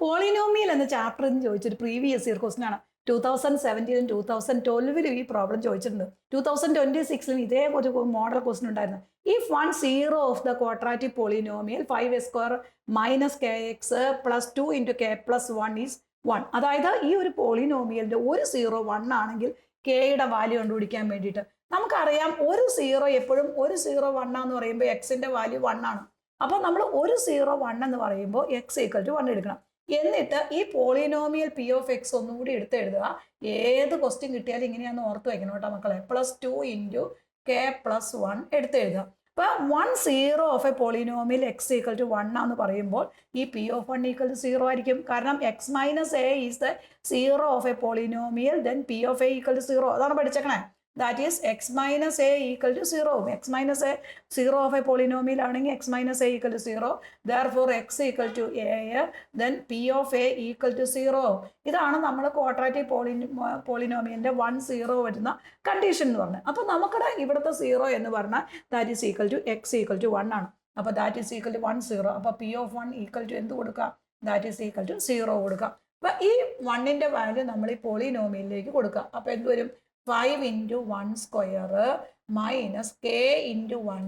Polynomial എന്ന chapter എന്ന് ചോദിച്ചൊരു പ്രീവിയസ് ഇയർ ക്വസ്റ്റൻ ആണ്. 2017 2012 ഈ പ്രോബ്ലം ചോദിച്ചിട്ടുണ്ട്. 2026 ഇതേ ഒരു മോഡൽ ക്വസ്റ്റൻ ഉണ്ടായിരുന്നു. If one zero of the quadratic polynomial 5x² - kx + 2 × k + 1 is 1. അതായത് ഈ ഒരു പോളിനോമിയലിന്റെ ഒരു സീറോ 1 ആണെങ്കിൽ കെയുടെ വാല്യൂ കണ്ടുപിടിക്കാൻ വേണ്ടിയിട്ട് നമുക്കറിയാം ഒരു സീറോ എപ്പോഴും ഒരു സീറോ 1 എന്ന് പറയുമ്പോൾ എക്സിന്റെ വാല്യൂ 1 ആണ്. അപ്പൊ നമ്മൾ ഒരു സീറോ 1 എന്ന് പറയുമ്പോൾ x = 1 എടുക്കണം. എന്നിട്ട് ഈ പോളിനോമിയൽ പി ഓഫ് എക്സ് ഒന്നുകൂടി എടുത്ത് എഴുതുക. ഏത് ക്വസ്റ്റ്യൻ കിട്ടിയാലും ഇങ്ങനെയാന്ന് ഓർത്ത് വയ്ക്കണം കേട്ടോ മക്കളെ. +2 × k + 1 എടുത്ത് എഴുതുക. അപ്പൊ 1 zero of A polynomial x = 1 എന്ന് പറയുമ്പോൾ ഈ പി ഓഫ് 1 = 0 ആയിരിക്കും. കാരണം x - a is the zero of A polynomial, then P of a = 0. അതാണ് പഠിച്ചേക്കണേ. That is x - a = 0. x - a 0 of a polynomial ആണെങ്കിൽ x - a = 0. Therefore x = a, then p of a = 0. ഇതാണ് നമ്മൾ quadratic പോളിനോമിയലിന്റെ 1 0 വരുന്ന condition എന്ന് പറഞ്ഞത്. അപ്പൊ നമുക്കിടെ ഇവിടുത്തെ 0 എന്ന് പറഞ്ഞാൽ that is equal to x = 1 ആണ്. അപ്പൊ that is equal to 1 0. അപ്പൊ p of 1 = എന്ത് കൊടുക്കാം? that is equal to 0 കൊടുക്കാം. അപ്പൊ ഈ 1ന്റെ വാല്യൂ നമ്മൾ ഈ പോളിനോമിയലിലേക്ക് കൊടുക്കാം. അപ്പൊ എന്ത് വരും? 5 × 1² - k × 1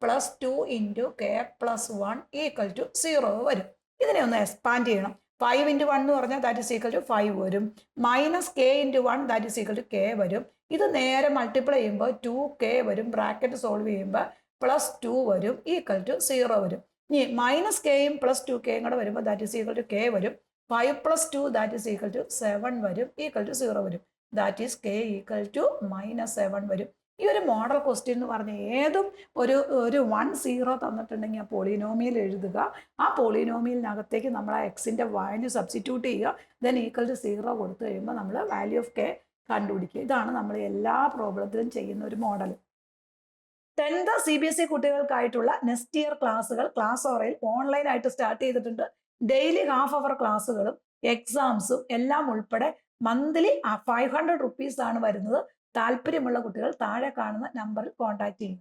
+ 2 × k + 1 = 0 വരും. ഇതിനെ ഒന്ന് എക്സ്പാൻഡ് ചെയ്യണം. 5 × 1 എന്ന് പറഞ്ഞാൽ that is equal to 5 വരും. -k × 1 that is equal to k വരും. ഇത് നേരെ മൾട്ടിപ്ലൈ ചെയ്യുമ്പോൾ 2k വരും. ബ്രാക്കറ്റ് സോൾവ് ചെയ്യുമ്പോൾ +2 വരും = 0 വരും. ഇനി -kയും +2kയും കൂടെ വരുമ്പോൾ that is equal to k വരും. 5 + 2 that is equal to 7 വരും = 0 വരും. that is k = -7 വരും. ഈ ഒരു മോഡൽ ക്വസ്റ്റ്യൻ എന്ന് പറഞ്ഞ ഏതും ഒരു 1 0 തന്നിട്ടുണ്ടെങ്കിൽ ആ പോളിനോമിയൽ എഴുതുക. ആ പോളിനോമിയലിനകത്തേക്ക് നമ്മൾ ആ എക്സിന്റെ വാല്യൂ സബ്സ്റ്റിറ്റ്യൂട്ട് ചെയ്യുക. ദെൻ =0 കൊടുത്തു കഴിയുമ്പോൾ നമ്മൾ വാല്യൂ ഓഫ് k കണ്ടുപിടിക്കുക. ഇതാണ് നമ്മൾ എല്ലാ പ്രോബ്ലത്തിലും ചെയ്യുന്ന ഒരു മോഡൽ. 10th CBSE കുട്ടികൾക്കായിട്ടുള്ള നെക്സ്റ്റ് ഇയർ ക്ലാസ്സുകൾ ക്ലാസ് ഓറയിൽ ഓൺലൈനായിട്ട് സ്റ്റാർട്ട് ചെയ്തിട്ടുണ്ട്. ഡെയിലി ഹാഫ് അവർ ക്ലാസ്സുകളും എക്സാംസും എല്ലാം ഉൾപ്പെടെ മന്ത്ലി 500 rupees ആണ് വരുന്നത്. താല്പര്യമുള്ള കുട്ടികൾ താഴെ കാണുന്ന നമ്പറിൽ കോൺടാക്ട് ചെയ്യും.